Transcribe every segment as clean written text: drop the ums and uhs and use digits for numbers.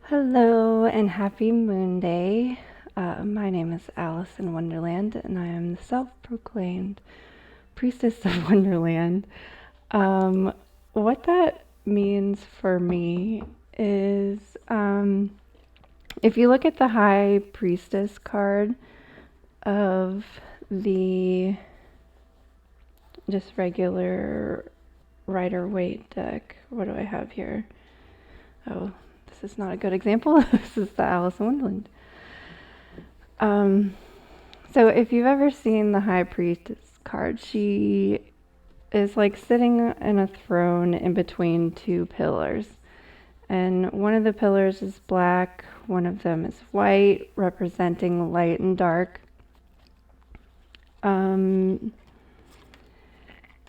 Hello and happy Moonday. My name is Alice in Wonderland, and I am the self-proclaimed priestess of Wonderland. Um, what that means for me is if you look at the High Priestess card of the just regular Rider-Waite deck, what do I have here? Oh, this is not a good example. This is the Alice in Wonderland. Um, so if you've ever seen the High Priestess card, she is like sitting in a throne in between two pillars. And one of the pillars is black, one of them is white, representing light and dark.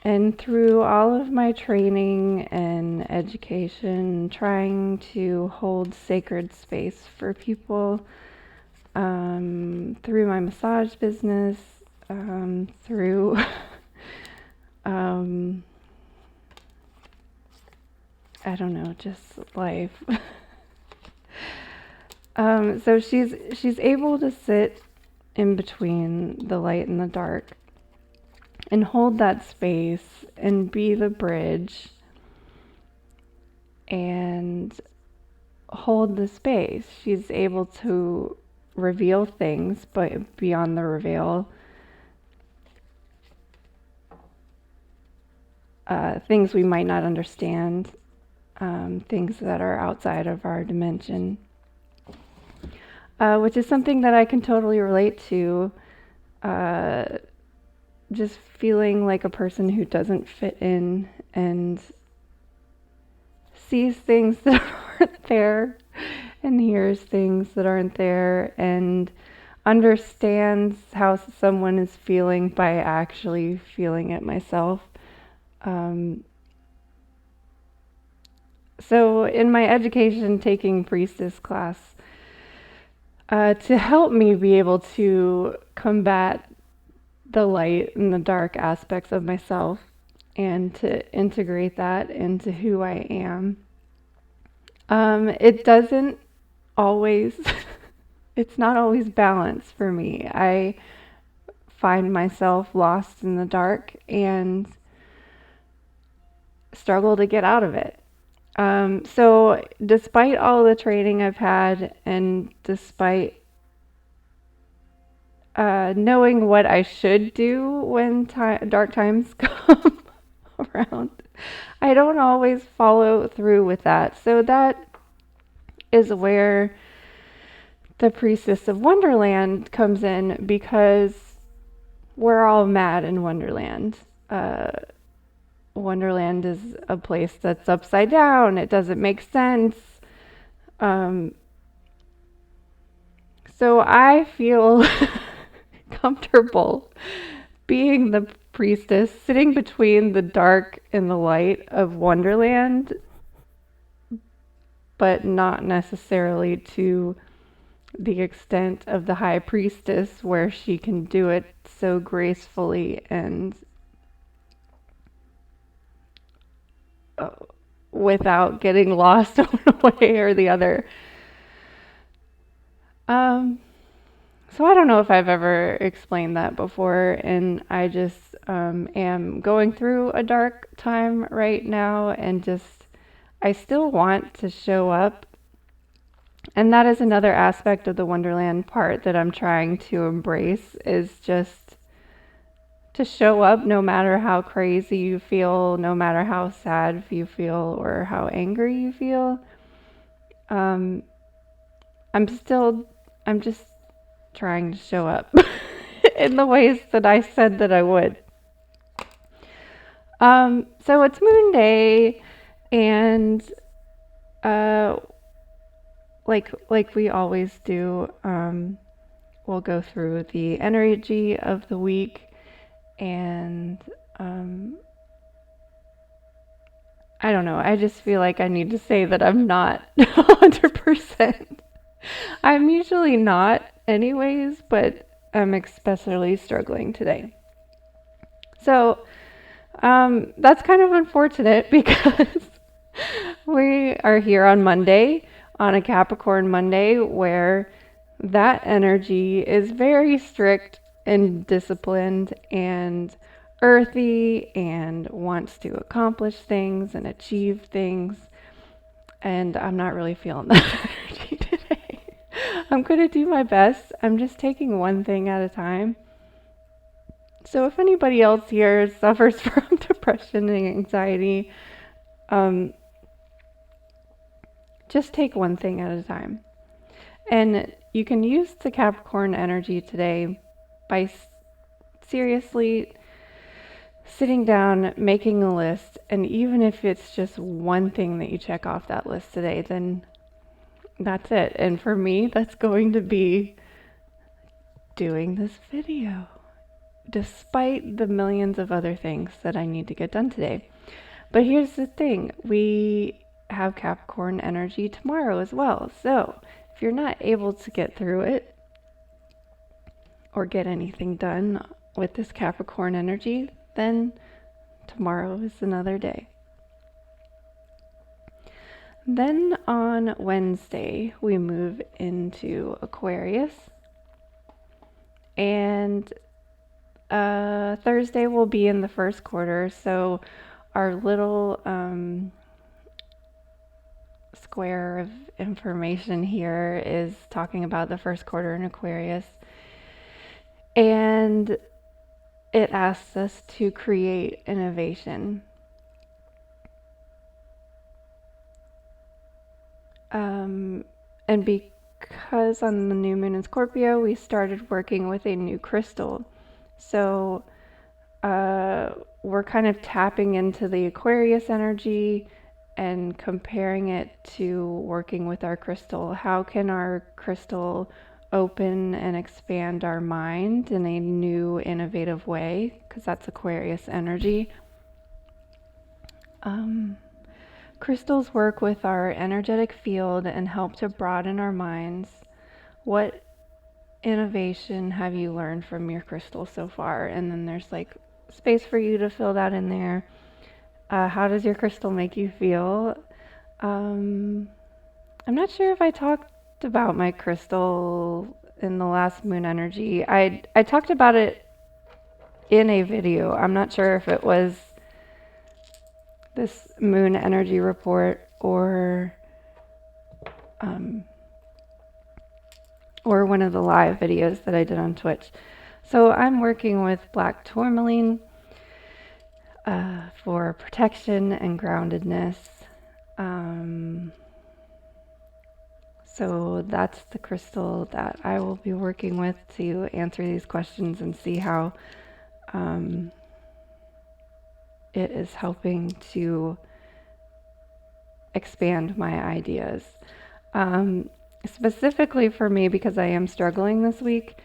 And through all of my training and education, trying to hold sacred space for people, through my massage business, through I don't know, just life. So she's able to sit in between the light and the dark and hold that space and be the bridge and hold the space. She's able to reveal things, but beyond the reveal, things we might not understand, things that are outside of our dimension, which is something that I can totally relate to. Just feeling like a person who doesn't fit in and sees things that aren't there and hears things that aren't there and understands how someone is feeling by actually feeling it myself. So in my education, taking priestess class, to help me be able to combat the light and the dark aspects of myself and to integrate that into who I am. It doesn't always, it's not always balanced for me. I find myself lost in the dark and struggle to get out of it. So despite all the training I've had and despite knowing what I should do when dark times come around, I don't always follow through with that. So that is where the Priestess of Wonderland comes in, because we're all mad in Wonderland. Wonderland is a place that's upside down. It doesn't make sense. So I feel comfortable being the priestess, sitting between the dark and the light of Wonderland, but not necessarily to the extent of the High Priestess, where she can do it so gracefully and without getting lost one way or the other. So I don't know if I've ever explained that before, and I just am going through a dark time right now, and just I still want to show up. And that is another aspect of the Wonderland part that I'm trying to embrace, is just to show up no matter how crazy you feel, no matter how sad you feel or how angry you feel. I'm just trying to show up in the ways that I said that I would. So it's Moonday, and like we always do, we'll go through the energy of the week, and I don't know, I just feel like I need to say that I'm not 100%. I'm usually not anyways, but I'm especially struggling today. So that's kind of unfortunate because we are here on Monday, on a Capricorn Monday where that energy is very strict and disciplined and earthy and wants to accomplish things and achieve things. And I'm not really feeling that energy today. I'm going to do my best. I'm just taking one thing at a time. So if anybody else here suffers from depression and anxiety, just take one thing at a time. And you can use the Capricorn energy today by seriously sitting down, making a list, and even if it's just one thing that you check off that list today, then that's it. And for me, that's going to be doing this video, despite the millions of other things that I need to get done today. But here's the thing, we have Capricorn energy tomorrow as well. So if you're not able to get through it or get anything done with this Capricorn energy, then tomorrow is another day. Then on Wednesday, we move into Aquarius. And Thursday will be in the first quarter. So our little square of information here is talking about the first quarter in Aquarius. And it asks us to create innovation. And because on the new moon in Scorpio, we started working with a new crystal. So we're kind of tapping into the Aquarius energy and comparing it to working with our crystal. How can our crystal open and expand our mind in a new, innovative way? Because that's Aquarius energy. Crystals work with our energetic field and help to broaden our minds. What innovation have you learned from your crystal so far? And then there's like space for you to fill that in there. How does your crystal make you feel? I'm not sure if I talked about my crystal in the last moon energy. I talked about it in a video. I'm not sure if it was this moon energy report or one of the live videos that I did on Twitch. So I'm working with black tourmaline for protection and groundedness. So that's the crystal that I will be working with to answer these questions and see how it is helping to expand my ideas. Specifically for me, because I am struggling this week,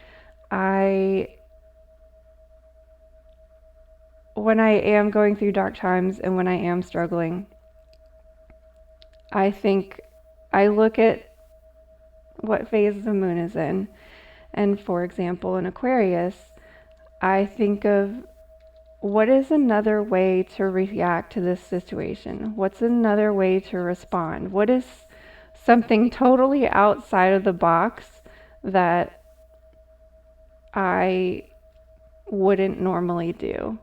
when I am going through dark times and when I am struggling, I think I look at what phase the moon is in. And for example, in Aquarius, I think of what is another way to react to this situation? What's another way to respond? What is something totally outside of the box that I wouldn't normally do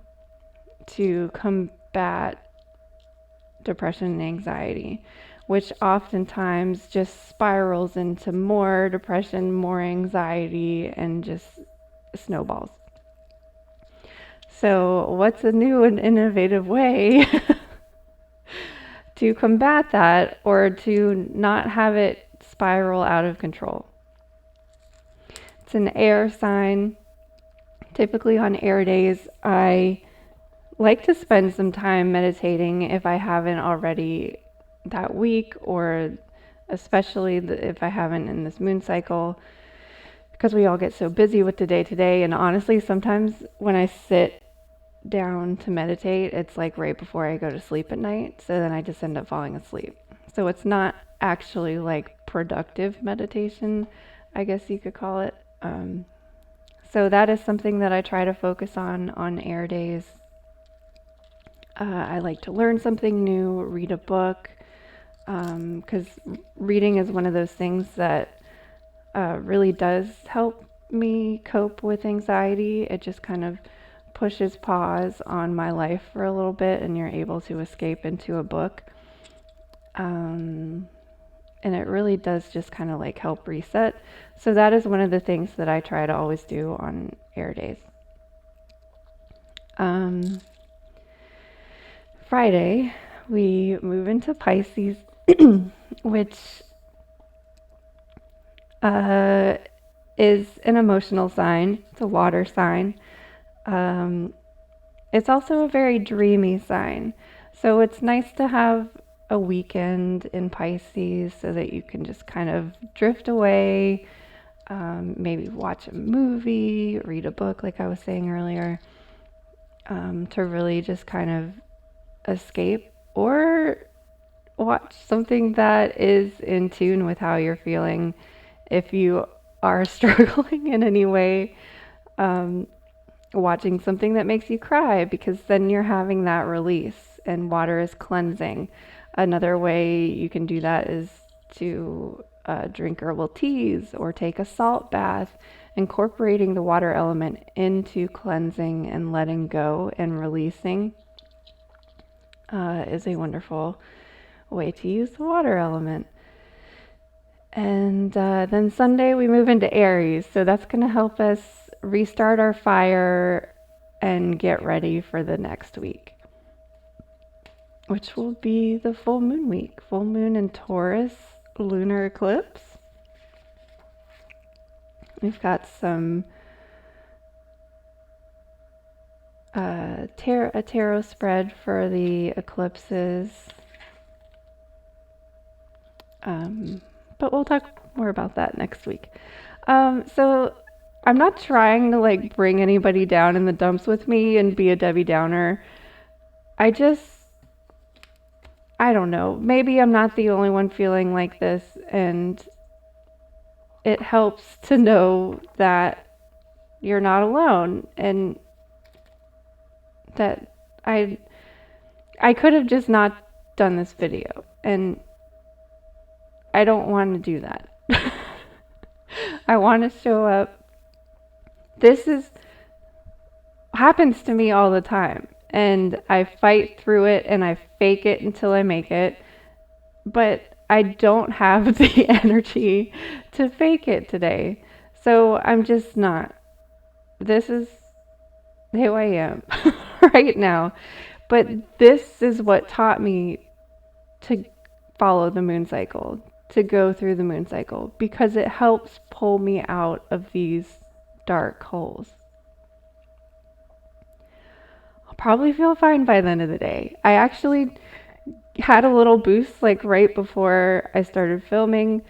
to combat depression and anxiety, which oftentimes just spirals into more depression, more anxiety, and just snowballs. So what's a new and innovative way to combat that or to not have it spiral out of control? It's an air sign. Typically on air days, I like to spend some time meditating if I haven't already that week, or especially if I haven't in this moon cycle, because we all get so busy with the day-to-day. And honestly, sometimes when I sit down to meditate, it's like right before I go to sleep at night, so then I just end up falling asleep. So it's not actually like productive meditation, I guess you could call it. So that is something that I try to focus on air days. I like to learn something new, read a book, because reading is one of those things that really does help me cope with anxiety. It just kind of pushes pause on my life for a little bit, and you're able to escape into a book. And it really does just kind of like help reset. So that is one of the things that I try to always do on air days. Friday, we move into Pisces, which is an emotional sign. It's a water sign. It's also a very dreamy sign. So it's nice to have a weekend in Pisces so that you can just kind of drift away, maybe watch a movie, read a book, like I was saying earlier, to really just kind of escape, or watch something that is in tune with how you're feeling. If you are struggling in any way, watching something that makes you cry, because then you're having that release, and water is cleansing. Another way you can do that is to drink herbal teas or take a salt bath. Incorporating the water element into cleansing and letting go and releasing is a wonderful way to use the water element. And then Sunday we move into Aries, so that's going to help us restart our fire and get ready for the next week, which will be the full moon week. Full moon in Taurus, lunar eclipse. We've got some a tarot spread for the eclipses. But we'll talk more about that next week. So I'm not trying to like bring anybody down in the dumps with me and be a Debbie Downer. I don't know. Maybe I'm not the only one feeling like this, and it helps to know that you're not alone, and that I could have just not done this video, and I don't want to do that. I want to show up. This happens to me all the time, and I fight through it and I fake it until I make it, but I don't have the energy to fake it today. So I'm just not. This is who I am right now. But this is what taught me to follow the moon cycle, to go through the moon cycle, because it helps pull me out of these dark holes. I'll probably feel fine by the end of the day. I actually had a little boost like right before I started filming,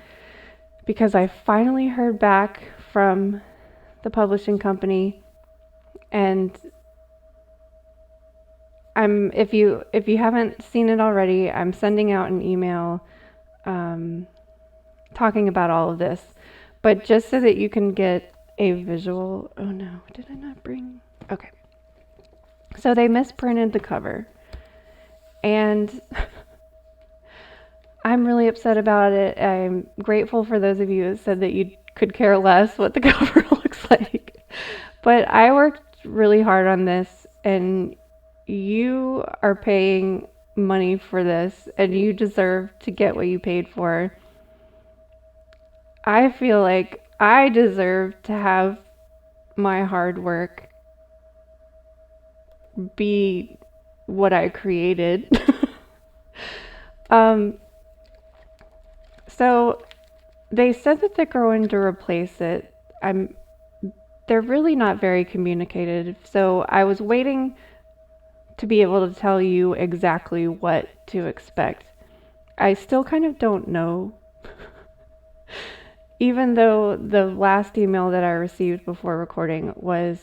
because I finally heard back from the publishing company, and if you haven't seen it already, I'm sending out an email talking about all of this, but just so that you can get a visual. Oh no, did I not bring? Okay. So they misprinted the cover, and I'm really upset about it. I'm grateful for those of you that said that you could care less what the cover looks like. But I worked really hard on this, and you are paying money for this, and you deserve to get what you paid for. I feel like I deserve to have my hard work be what I created. So they said that they're going to replace it. They're really not very communicative. So I was waiting to be able to tell you exactly what to expect. I still kind of don't know. Even though the last email that I received before recording was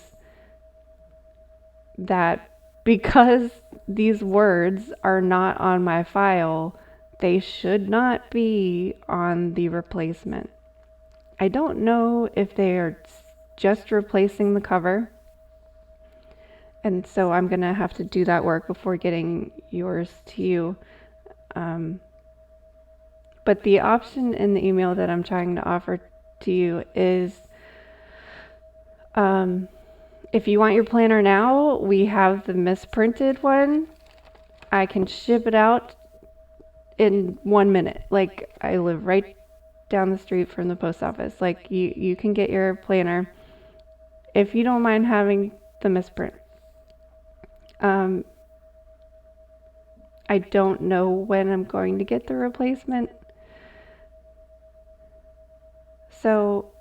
that because these words are not on my file, they should not be on the replacement. I don't know if they are just replacing the cover, and so I'm gonna have to do that work before getting yours to you. But the option in the email that I'm trying to offer to you is if you want your planner now, we have the misprinted one. I can ship it out in 1 minute. Like, I live right down the street from the post office. Like, you can get your planner if you don't mind having the misprint. I don't know when I'm going to get the replacement. So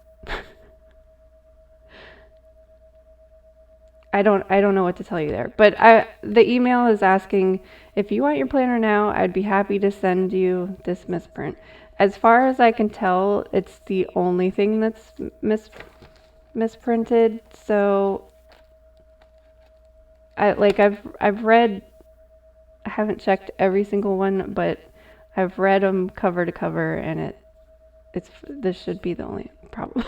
I don't know what to tell you there. But the email is asking if you want your planner now, I'd be happy to send you this misprint. As far as I can tell, it's the only thing that's misprinted. So I've read, I haven't checked every single one, but I've read them cover to cover, and this should be the only problem.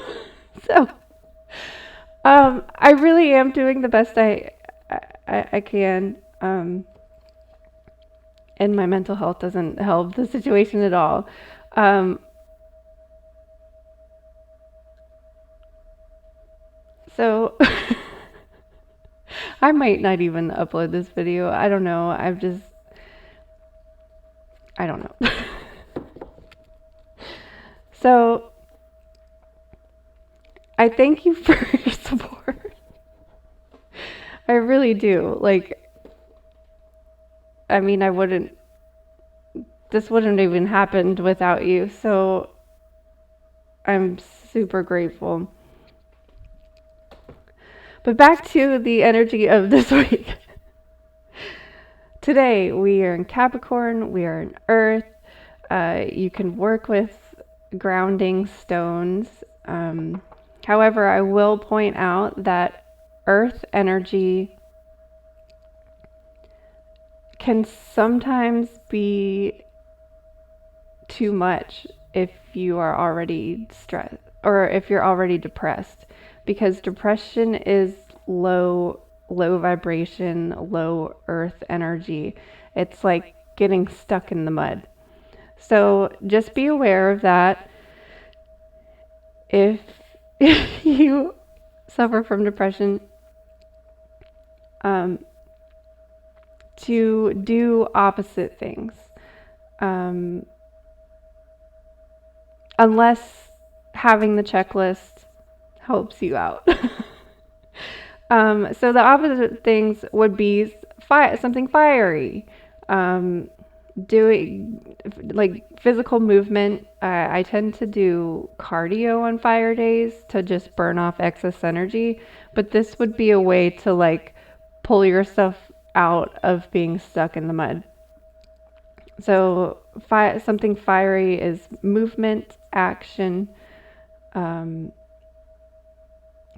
So I really am doing the best I can. And my mental health doesn't help the situation at all. So I might not even upload this video. I don't know. I don't know. So I thank you for your support. I really do. Like, I mean, this wouldn't even happened without you. So I'm super grateful. But back to the energy of this week. Today, we are in Capricorn, we are in Earth. You can work with grounding stones. However, I will point out that Earth energy can sometimes be too much if you are already stressed or if you're already depressed, because depression is low vibration, low earth energy. It's like getting stuck in the mud. So just be aware of that. If you suffer from depression, to do opposite things. Unless having the checklist helps you out. So the opposite things would be something fiery, doing like physical movement. I tend to do cardio on fire days to just burn off excess energy, but this would be a way to like pull yourself out of being stuck in the mud. So something fiery is movement, action.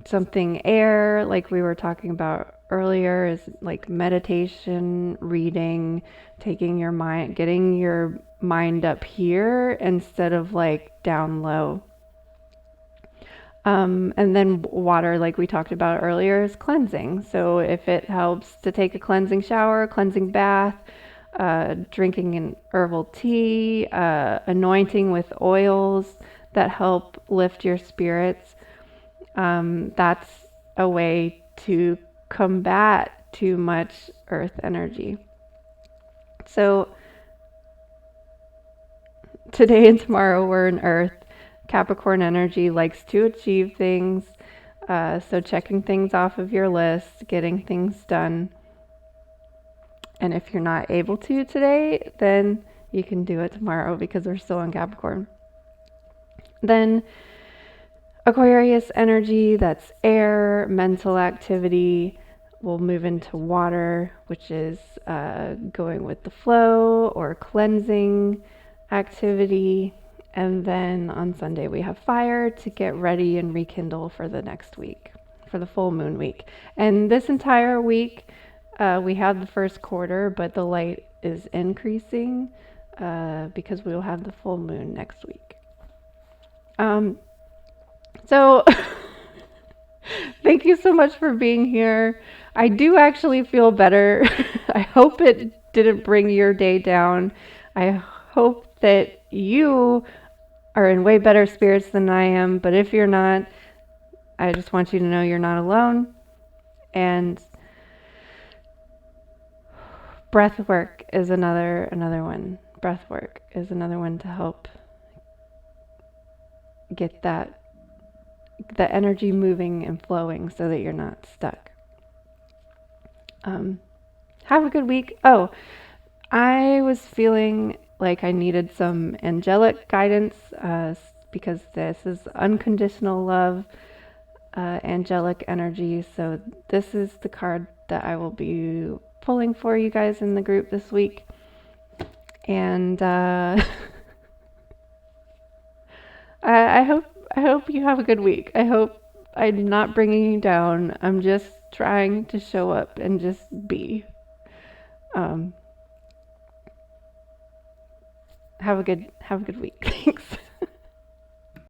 Something air, like we were talking about earlier, is like meditation, reading, getting your mind up here instead of like down low. And then water, like we talked about earlier, is cleansing. So if it helps to take a cleansing shower, cleansing bath, drinking an herbal tea, anointing with oils that help lift your spirits, that's a way to combat too much earth energy. So today and tomorrow we're in earth. Capricorn energy likes to achieve things. So checking things off of your list, getting things done. And if you're not able to today, then you can do it tomorrow because we're still in Capricorn. Then Aquarius energy, that's air, mental activity, will move into water, which is going with the flow or cleansing activity. And then on Sunday we have fire to get ready and rekindle for the next week, for the full moon week. And this entire week we have the first quarter, but the light is increasing because we will have the full moon next week. So thank you so much for being here. I do actually feel better. I hope it didn't bring your day down. I hope that you are in way better spirits than I am, but if you're not, I just want you to know you're not alone. And breath work is another one. Breath work is another one to help get the energy moving and flowing so that you're not stuck. Have a good week. Oh, I was feeling like I needed some angelic guidance because this is unconditional love, angelic energy. So this is the card that I will be pulling for you guys in the group this week. And I hope you have a good week. I hope I'm not bringing you down. I'm just trying to show up and just be. Have a good week. Thanks.